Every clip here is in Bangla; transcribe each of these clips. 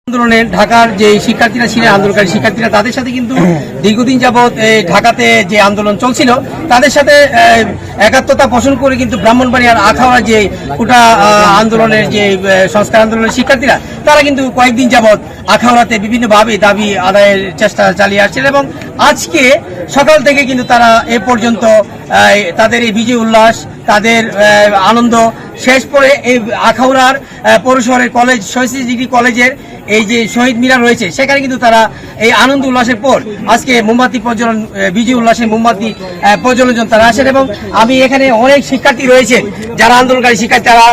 আন্দোলনের ঢাকার যে শিক্ষার্থীরা ছিলেন আন্দোলনকারী শিক্ষার্থীরা তাদের সাথে কিন্তু দীর্ঘদিন যাবৎ ঢাকাতে যে আন্দোলন চলছিল তাদের সাথে একাত্মতা পোষণ করে কিন্তু ব্রাহ্মণবাড়িয়ার আখাউড়া যে কোটা আন্দোলনের যে সংস্কার আন্দোলনের শিক্ষার্থীরা তারা কিন্তু কয়েকদিন যাবৎ আখাউড়াতে বিভিন্নভাবে দাবি আদায়ের চেষ্টা চালিয়ে আসছেন এবং আজকে সকাল থেকে কিন্তু তারা এ পর্যন্ত তাদের এই বিজয় উল্লাস তাদের আনন্দ শেষ করে এই আখাউড়ার পৌরশহরের কলেজ 36 ডিগ্রি কলেজের এই যে শহীদ মিনার রয়েছে সেখানে কিন্তু তারা এই আনন্দ উল্লাসের পর আজকে মোমবাতি প্রজ্বলন বিজয় উল্লাসে মোমবাতি প্রজ্বলন তারা আসেন এবং আমি এখানে অনেক শিক্ষার্থী রয়েছে যারা আন্দোলনকারী শিক্ষার্থী তারা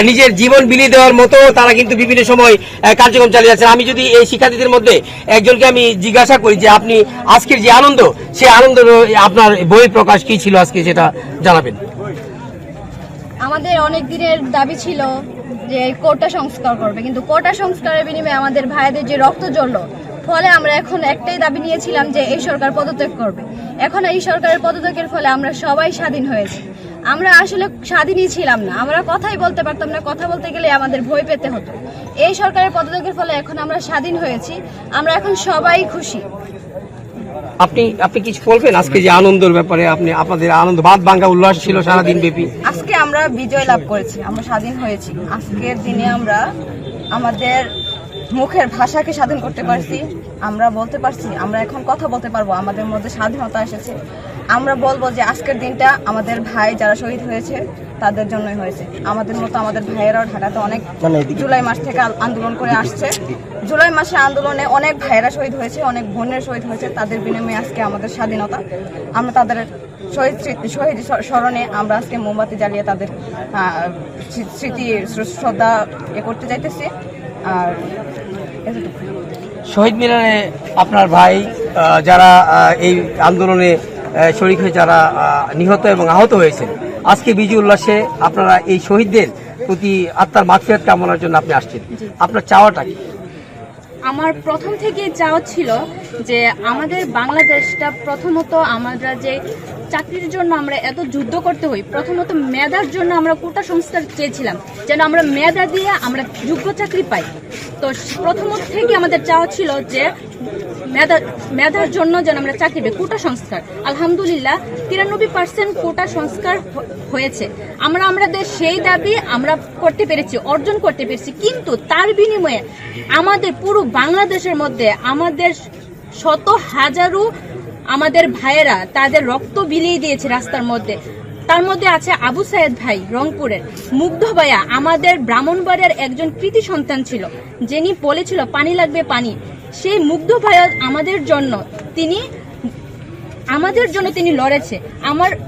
নিজের জীবন বিলিয়ে দেওয়ার মতো তারা কিন্তু বিভিন্ন সময় কার্যক্রম চালিয়ে যাচ্ছেন। আমি যদি এই শিক্ষার্থীদের মধ্যে একজনকে আমি জিজ্ঞাসা করি যে আপনি আজকের যে আনন্দ সেই আনন্দ আপনার বই প্রকাশ কি ছিল আজকে সেটা জানাবেন। আমাদের অনেক দিনের দাবি ছিল যে কোটা সংস্কার করবে, কিন্তু কোটা সংস্কারের বিনিময়ে আমাদের ভাইদের যে রক্ত ঝরলো ফলে আমরা এখন একটাই দাবি নিয়েছিলাম যে এই সরকার পদত্যাগ করবে। এখন এই সরকারের পদত্যাগের ফলে আমরা সবাই স্বাধীন হয়েছি। আমরা আসলে স্বাধীনই ছিলাম না, আমরা কথাই বলতে পারতাম না, কথা বলতে গেলে আমাদের ভয় পেতে হতো। এই সরকারের পদত্যাগের ফলে এখন আমরা স্বাধীন হয়েছি, আমরা এখন সবাই খুশি। আপনি কিছু বলবেন আজকে যে আনন্দের ব্যাপারে? আপনি আপনাদের আনন্দ বাদ ভাঙ্গা উল্লাস ছিল সারাদিন ব্যাপী। আজকে আমরা বিজয় লাভ করেছি, আমরা স্বাধীন হয়েছি। আজকের দিনে আমরা আমাদের মুখের ভাষাকে স্বাধীন করতে পারছি, আমরা বলতে পারছি, আমরা এখন কথা বলতে পারবো, আমাদের মধ্যে স্বাধীনতা এসেছে। আমরা বলবো যে আজকের দিনটা আমাদের ভাই যারা শহীদ হয়েছে তাদের জন্যই হয়েছে। আমাদের মতো আমাদের ভাইয়েরাও ঢাকাতে অনেক জুলাই মাস থেকে আন্দোলন করে আসছে। জুলাই মাসে আন্দোলনে অনেক ভাইয়েরা শহীদ হয়েছে, অনেক বোনের শহীদ হয়েছে, তাদের বিনিময়ে আজকে আমাদের স্বাধীনতা। আমরা তাদের শহীদ স্মরণে আমরা আজকে মোমবাতি জ্বালিয়ে তাদের স্মৃতি শ্রদ্ধা করতে যাইতেছি। আর শহীদ মিনারে আপনার ভাই যারা এই আন্দোলনে শরীক হয়ে যারা নিহত এবং আহত হয়েছেন আজকে বিজয় উল্লাসে আপনারা এই শহীদদের প্রতি আত্মার মাগফিরাত কামনার জন্য আপনি আসছেন, আপনার চাওয়াটা কি? আমার প্রথম থেকে চাওয়া ছিল যে আমাদের বাংলাদেশটা প্রথমত আমরা যে চাকরির জন্য আমরা এত যুদ্ধ করতে হই, প্রথমত মেধার জন্য আমরা কোটা সংস্কার চেয়েছিলাম যেন আমরা মেধা দিয়ে আমরা যোগ্য চাকরি পাই। তো প্রথমত থেকে আমাদের চাওয়া ছিল যে মেধার জন্য যেন আমরা চাকরি পাই, কোটা সংস্কার। আলহামদুলিল্লাহ 93% কোটা সংস্কার হয়েছে। আমরা আমাদের সেই দাবি আমরা করতে পেরেছি, অর্জন করতে পেরেছি, কিন্তু তার বিনিময়ে আমাদের পুরো বাংলাদেশের মধ্যে আমাদের শত হাজারো আমাদের ভাইয়েরা তাদের রক্ত বিলিয়ে দিয়েছে রাস্তার মধ্যে। তার মধ্যে আছে আবু সায়েদ ভাই রংপুরের, মুগ্ধ ভাইয়া আমাদের ব্রাহ্মণবাড়িয়ার একজন কৃতি সন্তান ছিল, যিনি বলেছিল পানি লাগবে পানি। সেই মুগ্ধ ভাইয়া আমাদের জন্য তিনি লড়েছে।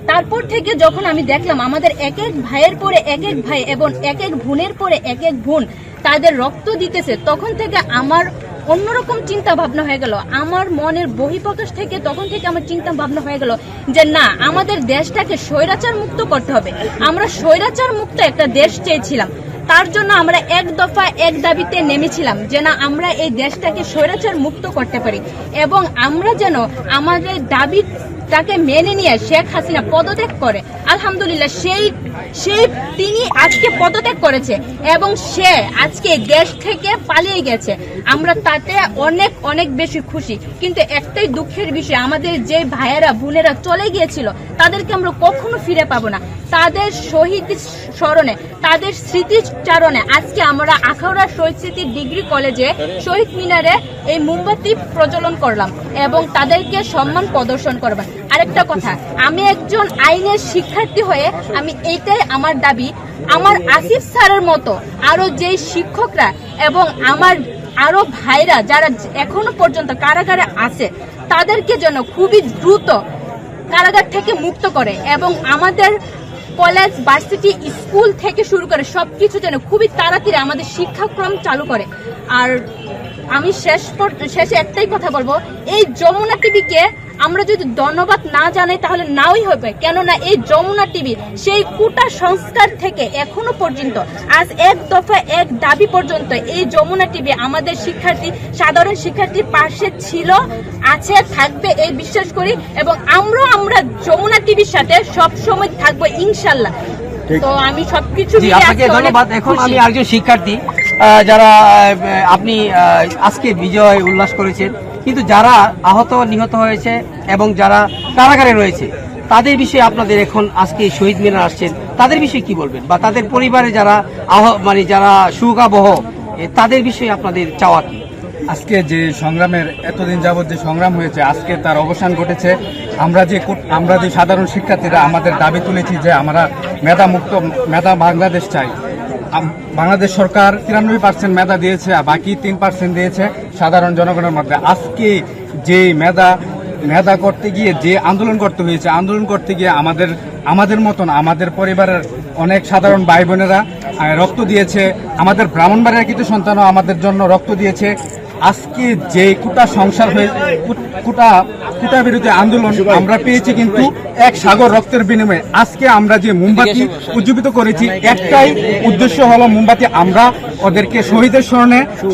তারপর থেকে যখন আমি দেখলাম আমাদের এক এক ভাইয়ের পরে এক এক ভাই এবং এক এক বোনের পরে এক এক বোন তাদের রক্ত দিতেছে, তখন থেকে আমার অন্যরকম চিন্তা ভাবনা হয়ে গেল। আমার মনের বহিঃপ্রকাশ থেকে তখন থেকে আমার চিন্তা ভাবনা হয়ে গেল যে না, আমাদের দেশটাকে স্বৈরাচার মুক্ত করতে হবে। আমরা স্বৈরাচার মুক্ত একটা দেশ চেয়েছিলাম, তার জন্য আমরা এক দফা এক দাবিতে নেমেছিলাম যে না, আমরা এই দেশটাকে স্বৈরাচার মুক্ত করতে পারি এবং আমরা যেন আমাদের দাবিটাকে মেনে নিয়ে শেখ হাসিনা পদত্যাগ করে। আলহামদুলিল্লাহ তিনি আজকে পদত্যাগ করেছে এবং সে আজকে দেশ থেকে পালিয়ে গেছে। আমরা তাতে অনেক অনেক বেশি খুশি, কিন্তু একটাই দুঃখের বিষয়, আমাদের যে ভাইয়েরা বোনেরা চলে গিয়েছিল তাদেরকে আমরা কখনো ফিরে পাবো না। তাদের শহীদ স্মরণে, তাদের স্মৃতিচারণে আজকে আমরা আখাউড়া শহীদ স্মৃতি ডিগ্রি কলেজে শহীদ মিনারে এই মোমবাতি প্রজ্বলন করলাম এবং তাদেরকে সম্মান প্রদর্শন করলাম। আরেকটা কথা, আমি একজন আইনের শিক্ষার্থী হয়ে আমি এইটাই আমার দাবি, আমার আসিফ স্যারের মতো আরো যে শিক্ষকরা এবং আমার আরো ভাইরা যারা এখনো পর্যন্ত কারাগারে আছে তাদেরকে যেন খুবই দ্রুত কারাগার থেকে মুক্ত করে এবং আমাদের কলেজ ভার্সিটি স্কুল থেকে শুরু করে সবকিছু যেন খুবই তাড়াতাড়ি আমাদের শিক্ষাক্রম চালু করে। আর আমি শেষে একটাই কথা বলবো, এই যমুনা টিভিকে আমরা যদি ধন্যবাদ না জানাই তাহলে নাওই হবে, কেননা এই যমুনা টিভি সেই কোটা সংস্কার থেকে এখনো পর্যন্ত আজ এক দফা এক দাবি পর্যন্ত এই যমুনা টিভি আমাদের সাধারণ শিক্ষার্থীর পাশে ছিল, আছে, থাকবে এই বিশ্বাস করি এবং আমরা যমুনা টিভির সাথে সব সময় থাকবো ইনশাল্লাহ। তো আমি সবকিছু ধন্যবাদ। এখন আমি একজন শিক্ষার্থী, যারা আপনি আজকে বিজয় উল্লাস করেছেন, কিন্তু যারা আহত নিহত হয়েছে এবং যারা কারাগারে রয়েছে তাদের বিষয়ে আপনাদের এখন আজকে শহীদ মিনার আসছেন, তাদের বিষয়ে কি বলবেন? বা তাদের পরিবারে যারা যারা শোকাবহ তাদের বিষয়ে আপনাদের চাওয়া কি? আজকে যে সংগ্রামের এতদিন যাবত যে সংগ্রাম হয়েছে, আজকে তার অবসান ঘটেছে। আমরা যে সাধারণ শিক্ষার্থীরা আমাদের দাবি তুলেছি যে আমরা মেধা বাংলাদেশ চাই। বাংলাদেশ সরকার 93% মেধা দিয়েছে, আর বাকি 3% দিয়েছে সাধারণ জনগণের মধ্যে। আজকে যে মেধা করতে গিয়ে যে আন্দোলন করতে হয়েছে, আন্দোলন করতে গিয়ে আমাদের মতন আমাদের পরিবারের অনেক সাধারণ ভাই বোনেরা রক্ত দিয়েছে। আমাদের ব্রাহ্মণবাড়িয়ার কিছু সন্তানও আমাদের জন্য রক্ত দিয়েছে। আজকে যে কুটা বিরোধী আন্দোলন আমরা পেয়েছি কিন্তু এক সাগর রক্তের বিনিময়ে। আজকে আমরা যে মোমবাতি উজ্জীবিত করেছি, একটাই উদ্দেশ্য হলো মোমবাতি, আমরা ওদেরকে শহীদের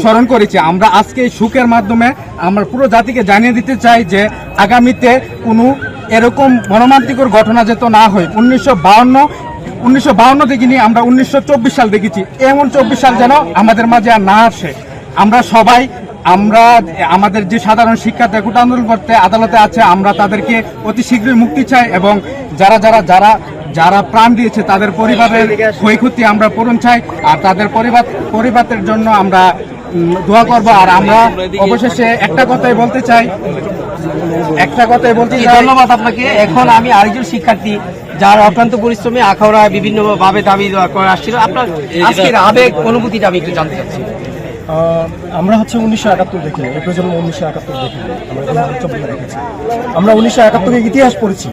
স্মরণ করেছি। আমরা আজকে এই সুখের মাধ্যমে আমরা পুরো জাতিকে জানিয়ে দিতে চাই যে আগামীতে কোনো এরকম মর্মান্তিকর ঘটনা যেত না হয়। 1952 দেখিনি, আমরা 1924 সাল দেখেছি। এমন 24 সাল যেন আমাদের মাঝে আর না আসে। আমরা আমাদের যে সাধারণ শিক্ষার্থী কোটা আন্দোলন করতে আদালতে আছে, আমরা তাদেরকে অতি শীঘ্রই মুক্তি চাই এবং যারা প্রাণ দিয়েছে তাদের পরিবারের ক্ষয়ক্ষতি আমরা পূরণ চাই, আর তাদের পরিবারের জন্য আমরা দোয়া করব। আর আমরা অবশেষে একটা কথাই বলতে চাই। ধন্যবাদ আপনাকে। এখন আমি আরেকজন শিক্ষার্থী যার অক্লান্ত পরিশ্রমে আখাউড়া বিভিন্ন ভাবে দাবি করে আসছিল, আপনার আজকের আবেগ অনুভূতিটা আমি একটু জানতে চাচ্ছি। আমরা 1971 দেখিনি, এই প্রজন্ম 1971 দেখিনি, আমরা 1974 দেখেছি। আমরা 1971 ইতিহাস পড়েছি।